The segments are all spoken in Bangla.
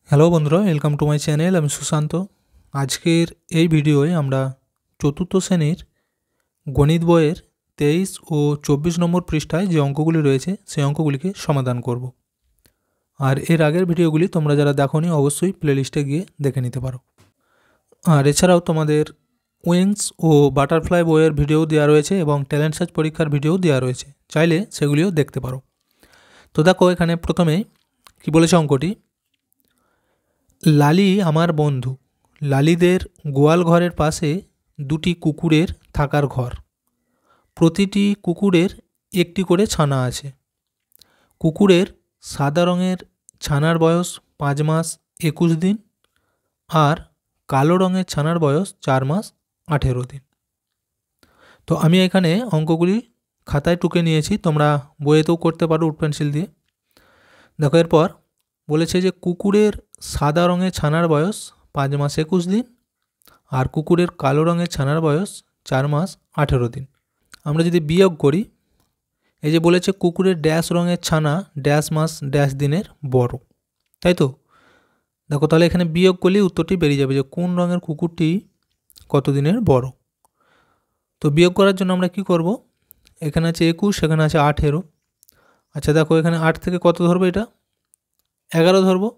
হ্যালো বন্ধুরা, ওয়েলকাম টু মাই চ্যানেল। আমি সুশান্ত। আজকের এই ভিডিওয়ে আমরা চতুর্থ শ্রেণীর গণিত বইয়ের 23 ও 24 নম্বর পৃষ্ঠায় যে অঙ্কগুলি রয়েছে সেই অঙ্কগুলিকে সমাধান করব। আর এর আগের ভিডিওগুলি তোমরা যারা দেখোনি অবশ্যই প্লেলিস্টে গিয়ে দেখে নিতে পারো। আর এছাড়াও তোমাদের উইংস ও বাটারফ্লাই বইয়ের ভিডিও দেওয়া রয়েছে এবং ট্যালেন্ট সার্চ পরীক্ষার ভিডিও দেওয়া রয়েছে, চাইলে সেগুলিও দেখতে পারো। তো দেখো, এখানে প্রথমে কি বলেছে অঙ্কটি। লালি আমার বন্ধু। লালিদের গোয়াল ঘরের পাশে দুটি কুকুরের থাকার ঘর। প্রতিটি কুকুরের একটি করে ছানা আছে। কুকুরের সাদা রঙের ছানার বয়স 5 মাস 21 দিন আর কালো রঙের ছানার বয়স 4 মাস 18 দিন। তো আমি এখানে অঙ্কগুলি খাতায় টুকে নিয়েছি, তোমরা বইয়েতেও করতে পারো উড পেন্সিল দিয়ে। দেখো, এরপর বলেছে যে কুকুরের সাদা রঙের ছানার বয়স 5 মাস 21 দিন আর কুকুরের কালো রঙের ছানার বয়স 4 মাস 18 দিন। আমরা যদি বিয়োগ করি, এই যে বলেছে কুকুরের ড্যাশ রঙের ছানা ড্যাশ মাস ড্যাশ দিনের বড়, তাই তো? দেখো, তাহলে এখানে বিয়োগ করলেই উত্তরটি বেরিয়ে যাবে যে কোন রঙের কুকুরটি কত দিনের বড়। তো বিয়োগ করার জন্য আমরা কি করব, এখানে আছে 21, এখানে আছে 18। আচ্ছা দেখো, এখানে 8 থেকে কত ধরবো, এটা 11 ধরবো।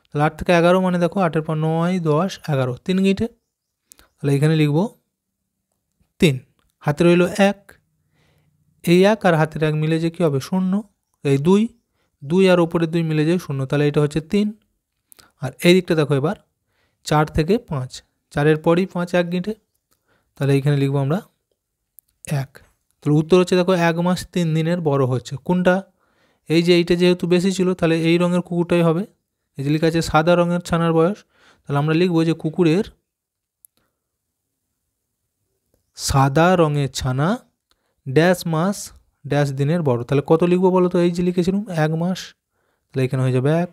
তাহলে 8 থেকে 11 মানে দেখো 8 পর 9 10 11, 3 গিটে। তাহলে এখানে লিখব 3, হাতে রইল 1, এই 1 আর হাতের 1 মিলে যে কী হবে 0, এই 2, 2 আর ওপরে 2 মিলে যায় 0, তাহলে এটা হচ্ছে 3। আর এই দিকটা দেখো, এবার 4 থেকে 5, 4-এর পরই 5 1 গিটে, তাহলে এইখানে লিখবো আমরা 1। তাহলে উত্তর হচ্ছে দেখো 1 মাস 3 দিনের বড় হচ্ছে কোনটা, এই যে এইটা যেহেতু বেশি ছিল তাহলে এই রঙের কুকুরটাই হবে। এই যে লেখা আছে সাদা রঙের ছানার বয়স, তাহলে আমরা লিখবো যে কুকুরের সাদা রঙের ছানা ড্যাশ মাস ড্যাশ দিনের বড়। তাহলে কত লিখবো বলো তো, এই যে লিখেছিলাম 1 মাস, তাহলে এখানে হয়ে যাবে 1,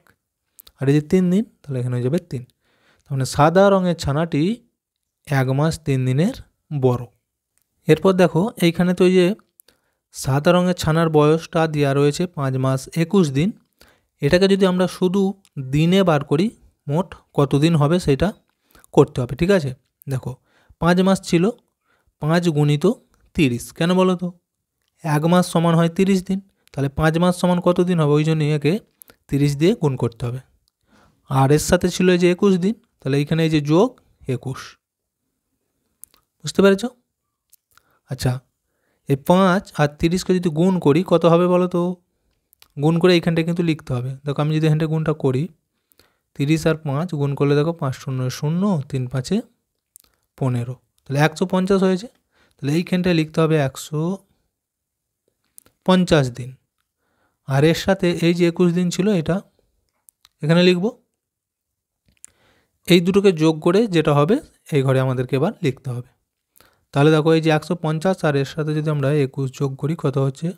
আর এই যে 3 দিন, তাহলে এখানে হয়ে যাবে 3। তাহলে সাদা রঙের ছানাটি 1 মাস 3 দিনের বড়। এরপর দেখো, এইখানে তো এই যে সাদা রঙের ছানার বয়সটা দেওয়া রয়েছে 5 মাস 21 দিন, এটাকে যদি আমরা শুধু দিনে বার করি মোট কত দিন হবে সেটা করতে হবে, ঠিক আছে? দেখো, 5 মাস ছিল, 5 গুণিত 30, কেন বলো তো? 1 মাস সমান হয় 30 দিন, তাহলে 5 মাস সমান কত দিন হবে, ওই জন্য একে 30 দিয়ে গুণ করতে হবে। আর এর সাথে ছিল যে 21 দিন, তাহলে এইখানে এই যে যোগ 21, বুঝতে পেরেছ? আচ্ছা, এই 5 আর 30কে যদি গুণ করি কত হবে বলো তো? গুণ করে এইখানটায় কিন্তু লিখতে হবে। দেখো, আমি যদি এখানটা গুণটা করি, 30 আর 5 গুণ করলে দেখো 5 0 0, 3 5 15, তাহলে 150 হয়েছে। তাহলে এইখানটায় লিখতে হবে 150 দিন। আর এর সাথে এই যে 21 দিন ছিল এটা এখানে লিখব। এই দুটোকে যোগ করে যেটা হবে এই ঘরে আমাদেরকে এবার লিখতে হবে। তাহলে দেখো, এই যে 150 আর এর সাথে যদি আমরা 21 যোগ করি কত হচ্ছে,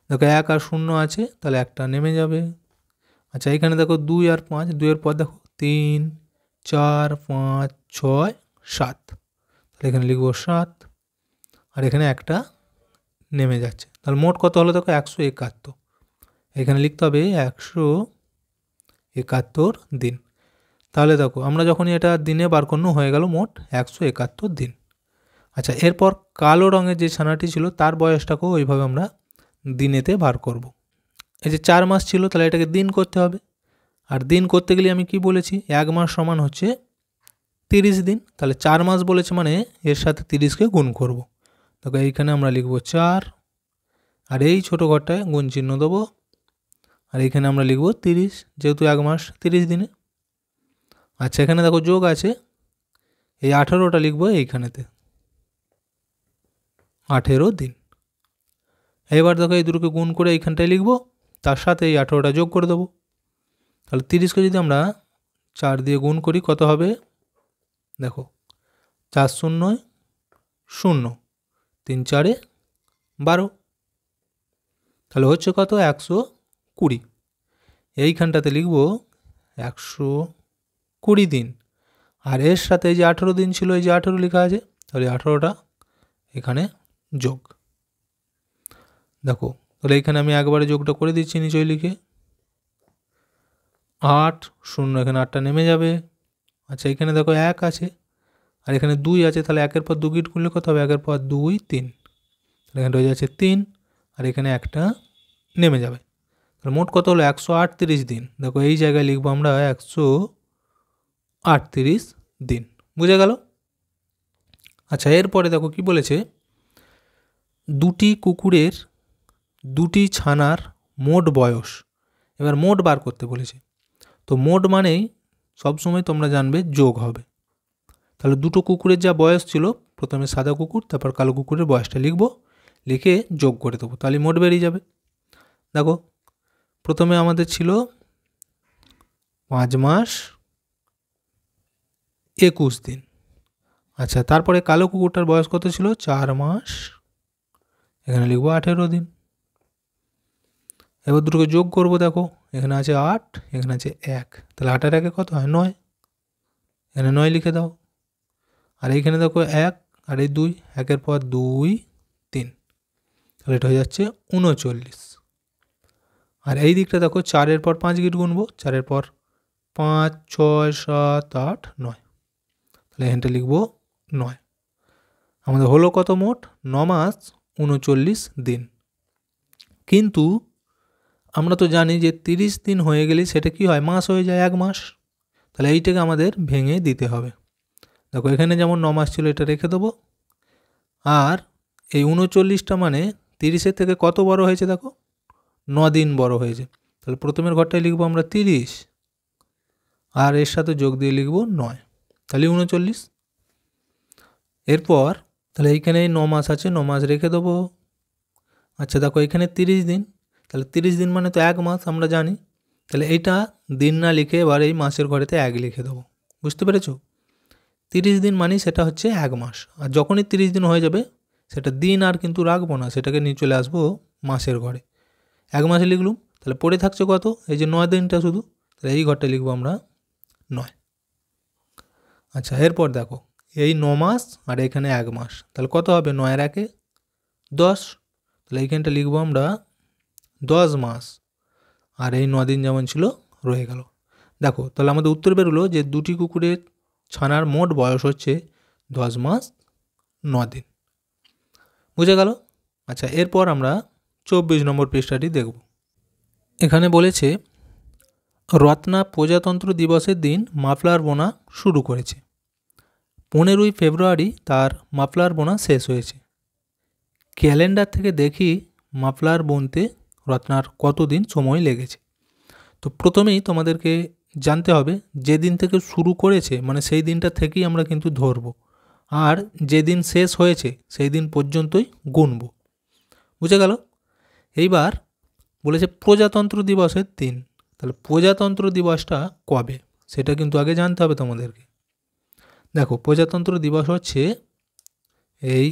দেখো 1 আর 0 আছে, তাহলে একটা নেমে যাবে। আচ্ছা, এখানে দেখো 2 আর 5, 2 এর পর দেখো 3 4 5 6 7, তাহলে এখানে লিখব 7, আর এখানে একটা নেমে যাচ্ছে। তাহলে মোট কত হলো দেখো 171, এখানে লিখতে হবে 171 দিন। তাহলে দেখো, আমরা যখনই এটা দিনে বার করুন হয়ে গেল মোট 171 দিন। আচ্ছা, এরপর কালো রঙের যে ছানাটি ছিল তার বয়সটাকেও ওইভাবে আমরা দিনেতে বার করব। এই যে 4 মাস ছিল, তাহলে এটাকে দিন করতে হবে। আর দিন করতে গেলে আমি কি বলেছি, 1 মাস সমান হচ্ছে 30 দিন, তাহলে 4 মাস বলেছে মানে এর সাথে 30কে গুণ করব। দেখো, এইখানে আমরা লিখব 4, আর এই ছোটো ঘরটায় গুণ চিহ্ন দেবো, আর এইখানে আমরা লিখব 30, যেহেতু 1 মাস 30 দিনে। আচ্ছা, এখানে দেখো যোগ আছে, এই 18টা লিখবো এইখানেতে, 18 দিন। এবার দেখো, এই দুটোকে গুণ করে এইখানটায় লিখবো, তার সাথে এই 18টা যোগ করে দেবো। তাহলে 30কে যদি আমরা 4 দিয়ে গুণ করি কত হবে, দেখো 4 0 0, 3 4 12, তাহলে হচ্ছে কত 120। এইখানটাতে লিখব 120 দিন, আর এর সাথে এই যে 18 দিন ছিল, এই যে 18 লেখা আছে, তাহলে 18টা এখানে যোগ। দেখো, তাহলে এখানে আমি একবারে যোগটা করে দিচ্ছি নিচয় লিখে, 8 শূন্য, এখানে 8টা নেমে যাবে। আচ্ছা এখানে দেখো 1 আছে আর এখানে 2 আছে, তাহলে 1-এর পর 2 গিট করলে কত হবে? 1-এর পর 2 3, তাহলে এখানে রয়ে যাচ্ছে 3 আর এখানে 1টা নেমে যাবে। তাহলে মোট কত হলো? 138 দিন। দেখো এই জায়গায় লিখবো আমরা 138 দিন। বুঝে গেল? আচ্ছা এরপরে দেখো কি বলেছে, দুটি কুকুরের দুটি ছানার মোট বয়স। এবার মোট বার করতে বলেছে। তো মোট মানেই সবসময় তোমরা জানবে যোগ হবে। তাহলে দুটো কুকুরের যা বয়স ছিল, প্রথমে সাদা কুকুর তারপর কালো কুকুরের বয়সটা লিখবো, লিখে যোগ করে দেবো, তাহলে মোট বেরিয়ে যাবে। দেখো প্রথমে আমাদের ছিল 5 মাস 21 দিন। আচ্ছা তারপরে কালো কুকুরটার বয়স কত ছিল? 4 মাস, এখানে লিখবো 18 দিন। এবার দুটোকে যোগ করবো, দেখো এখানে আছে 8, এখানে আছে 1, তাহলে 8 আর 1 কত হয়? 9, এখানে 9 লিখে দাও। আর এইখানে দেখো 1 আর এই 2, 1-এর পর 2 3, তাহলে এটা হয়ে যাচ্ছে 39। আর এই দিকটা দেখো 4-এর পর 5 গিট গুনবো, 4-এর পর 5, 6, 7, 8, 9, তাহলে এখানটা লিখবো 9। আমাদের হলো কত মোট? 9 মাস 39 দিন। কিন্তু আমরা তো জানি যে 30 দিন হয়ে গেলে সেটা কি হয়? মাস হয়ে যায়, 1 মাস। তাহলে এইটাকে আমাদের ভেঙে দিতে হবে। দেখো এখানে যেমন 9 মাস ছিল, এটা রেখে দেবো। আর এই 39টা মানে 30-এর থেকে কত বড় হয়েছে? দেখো 9 দিন বড় হয়েছে। তাহলে প্রথমের ঘরটায় লিখবো আমরা 30 আর এর সাথে যোগ দিয়ে লিখবো 9, তাহলে 39। এরপর তাহলে এইখানে 9 মাস আছে, 9 মাস রেখে দেবো। আচ্ছা দেখো এখানে 30 দিন, তাহলে 30 দিন মানে তো 1 মাস আমরা জানি। তাহলে এইটা দিন না লিখে এবার এই মাসের ঘরেতে 1 লিখে দেবো। বুঝতে পেরেছো? 30 দিন মানে সেটা হচ্ছে 1 মাস। আর যখনই 30 দিন হয়ে যাবে সেটা দিন আর কিন্তু রাখবো না, সেটাকে নিয়ে চলে আসবো মাসের ঘরে। 1 মাসে লিখলুম, তাহলে পড়ে থাকছে কত? এই যে 9 দিনটা শুধু, তাহলে এই ঘরটা লিখবো আমরা 9। আচ্ছা এরপর দেখো এই 9 মাস আর এখানে 1 মাস, তাহলে কত হবে? 9 আর 1-এ 10, তাহলে এইখানটা লিখবো আমরা 10 মাস। আর এই 9 দিন যেমন ছিল রয়ে গেল। দেখো তাহলে আমাদের উত্তর বেরোলো যে দুটি কুকুরের ছানার মোট বয়স হচ্ছে 10 মাস 9 দিন। বুঝে গেল? আচ্ছা এরপর আমরা 24 নম্বর পৃষ্ঠাটি দেখব। এখানে বলেছে রত্না প্রজাতন্ত্র দিবসের দিন মাফলার বোনা শুরু করেছে। 15ই ফেব্রুয়ারি তার মাফলার বোনা শেষ হয়েছে। ক্যালেন্ডার থেকে দেখি মাফলার বুনতে রত্নার কতদিন সময় লেগেছে। তো প্রথমেই তোমাদেরকে জানতে হবে যেদিন থেকে শুরু করেছে মানে সেই দিনটা থেকেই আমরা কিন্তু ধরব, আর যেদিন শেষ হয়েছে সেই দিন পর্যন্তই গুনব। বুঝে গেল? এইবার বলেছে প্রজাতন্ত্র দিবসের দিন, তাহলে প্রজাতন্ত্র দিবসটা কবে সেটা কিন্তু আগে জানতে হবে তোমাদেরকে। দেখো প্রজাতন্ত্র দিবস হচ্ছে এই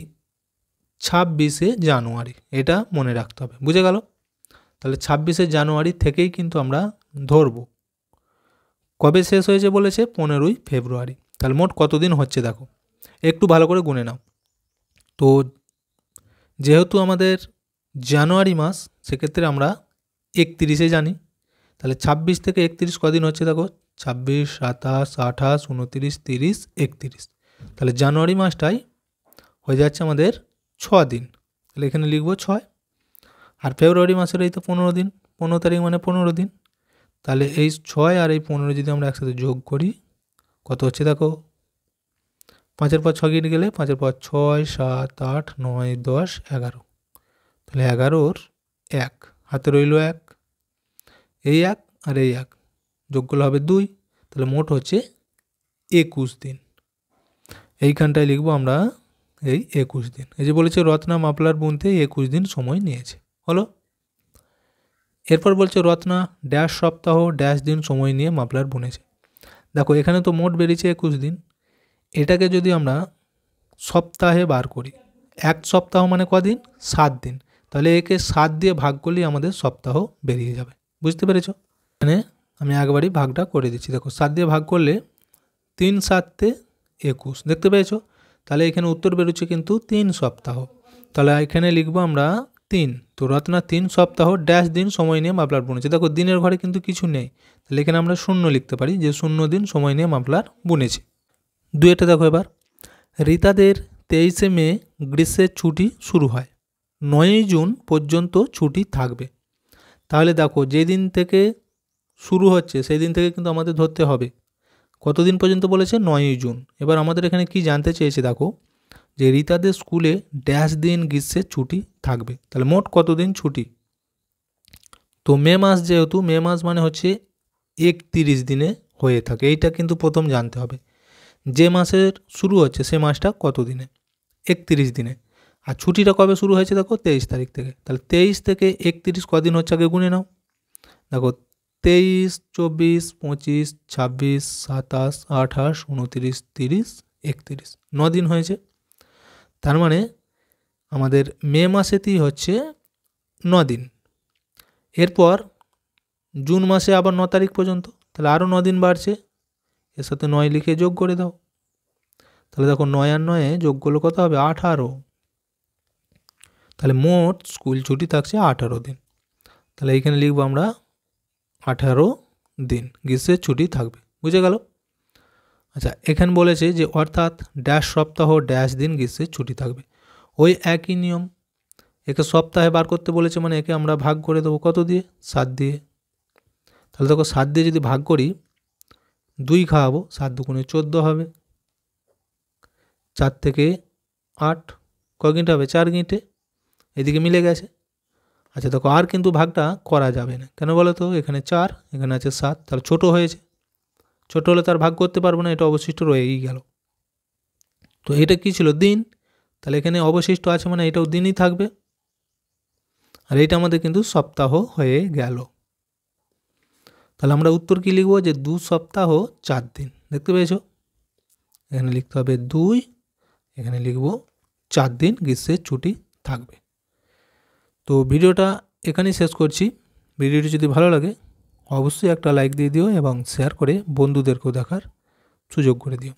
26শে জানুয়ারি, এটা মনে রাখতে হবে। বুঝে গেল? তাহলে 26শে জানুয়ারি থেকেই কিন্তু আমরা ধরব। কবে শেষ হয়েছে বলেছে? 15ই ফেব্রুয়ারি। তাহলে মোট কতদিন হচ্ছে দেখো, একটু ভালো করে গুনে নাও। তো যেহেতু আমাদের জানুয়ারি মাস, সেক্ষেত্রে আমরা 31শে জানি। তাহলে 26 থেকে 31 কদিন হচ্ছে দেখো? 26, 27, 28, 29, 30, 31। তাহলে জানুয়ারি মাসটাই হয়ে যাচ্ছে আমাদের 6 দিন, তাহলে এখানে লিখবো 6। আর ফেব্রুয়ারি মাসের এই তো 15 দিন, 15 তারিখ মানে 15 দিন। তাহলে এই 6 আর এই 15 যদি আমরা একসাথে যোগ করি কত হচ্ছে দেখো? 5-এর পর 6 গিট গেলে 5-এর পর 6, 7, 8, 9, 10, 11, তাহলে 11-র 1 হাতে রইল 1, এই 1 আর এই 1 যোগ করলে হবে 2, তাহলে মোট হচ্ছে 21 দিন। এইখানটায় লিখবো আমরা এই 21 দিন। এই যে বলেছে রত্না মাফলার বুনতে 21 দিন সময় নিয়েছে, হলো। এরপর বলছে রত্না ড্যাশ সপ্তাহ ড্যাশ দিন সময় নিয়ে মাফলার বুনেছে। দেখো এখানে তো মোট বেরিয়েছে 21 দিন, এটাকে যদি আমরা সপ্তাহে বার করি, 1 সপ্তাহ মানে কদিন? 7 দিন, তাহলে একে 7 দিয়ে ভাগ করলেই আমাদের সপ্তাহ বেরিয়ে যাবে। বুঝতে পেরেছ? এখানে আমি একবারই ভাগটা করে দিচ্ছি। দেখো 7 দিয়ে ভাগ করলে 3 7 21, দেখতে পেয়েছো? তাহলে এখানে উত্তর বেরোচ্ছে কিন্তু 3 সপ্তাহ। তাহলে এখানে লিখবো আমরা 3, তো রত্না 3 সপ্তাহ ড্যাশ দিন সময় নিয়ে মাফলার বুনেছে। দেখো দিনের ঘরে কিন্তু কিছু নেই, তাহলে এখানে আমরা 0 লিখতে পারি যে 0 দিন সময় নিয়ে মাফলার বুনেছে। 2 দেখো এবার, রীতাদের 23 মে গ্রীষ্মের ছুটি শুরু হয়, 9 জুন পর্যন্ত ছুটি থাকবে। তাহলে দেখো যেদিন থেকে শুরু হচ্ছে সেই দিন থেকে কিন্তু আমাদের ধরতে হবে কতদিন পর্যন্ত বলেছে, 9 জুন। এবার আমাদের এখানে কি জানতে চেয়েছে দেখো, যে রীতাদের স্কুলে ড্যাশ দিন গ্রীষ্মের ছুটি থাকবে, তাহলে মোট কতদিন ছুটি। তো মে মাস, যেহেতু মে মাস মানে হচ্ছে 31 দিনে হয়ে থাকে, এইটা কিন্তু প্রথম জানতে হবে যে মাসের শুরু হচ্ছে সে মাসটা কত দিনে, 31 দিনে। আর ছুটিটা কবে শুরু হয়েছে দেখো 23 তারিখ থেকে, তাহলে 23 থেকে 31 কদিন হচ্ছে আগে গুনে নাও। দেখো 23, 24, 25, 26, 27, 28, 29, 30, 31, 9 দিন হয়েছে। তার মানে আমাদের মে মাসেতেই হচ্ছে 9 দিন। এরপর জুন মাসে আবার 9 তারিখ পর্যন্ত, তাহলে আরও 9 দিন বাড়ছে, এর সাথে 9 লিখে যোগ করে দাও। তাহলে দেখো 9 আর 9 যোগ করলে কত হবে, 18। তাহলে মোট স্কুল ছুটি থাকছে 18 দিন। তাহলে এইখানে লিখবো আমরা 18 দিন গ্রীষ্মের ছুটি থাকবে, বুঝে গেল। আচ্ছা, এখানে বলেছে যে অর্থাৎ ড্যাশ সপ্তাহ ড্যাশ দিন গ্রীষ্মের ছুটি থাকবে, ওই একই নিয়ম। একে সপ্তাহে বার করতে বলেছে মানে একে আমরা ভাগ করে দেবো কত দিয়ে, 7 দিয়ে। তাহলে দেখো 7 দিয়ে যদি ভাগ করি, 2 খাওয়াবো, 7 দুগুণে 14 হবে, 4 থেকে 8 ক গিঁটে হবে, 4 গিঁটে, এদিকে মিলে গেছে। আচ্ছা দেখো আর কিন্তু ভাগটা করা যাবে না, কেন বলো তো, এখানে 4 এখানে আছে 7, তাহলে ছোট হয়েছে, ছোট হলে তার ভাগ করতে পারবো না, এটা অবশিষ্ট রয়েই গেল। তো এটা কি ছিল, দিন, তাহলে এখানে অবশিষ্ট আছে মানে এটাও দিনই থাকবে, আর এইটা আমাদের কিন্তু সপ্তাহ হয়ে গেল। তাহলে আমরা উত্তর কি লিখবো, যে 2 সপ্তাহ 4 দিন। দেখতে পেয়েছো, এখানে লিখতে হবে 2, এখানে লিখবো 4 দিন গ্রীষ্মের ছুটি থাকবে। তো ভিডিওটা এখানেই শেষ করছি। ভিডিওটি যদি ভালো লাগে অবশ্যই একটা লাইক দিয়ে দিও এবং শেয়ার করে বন্ধুদেরকেও দেখার সুযোগ করে দিও।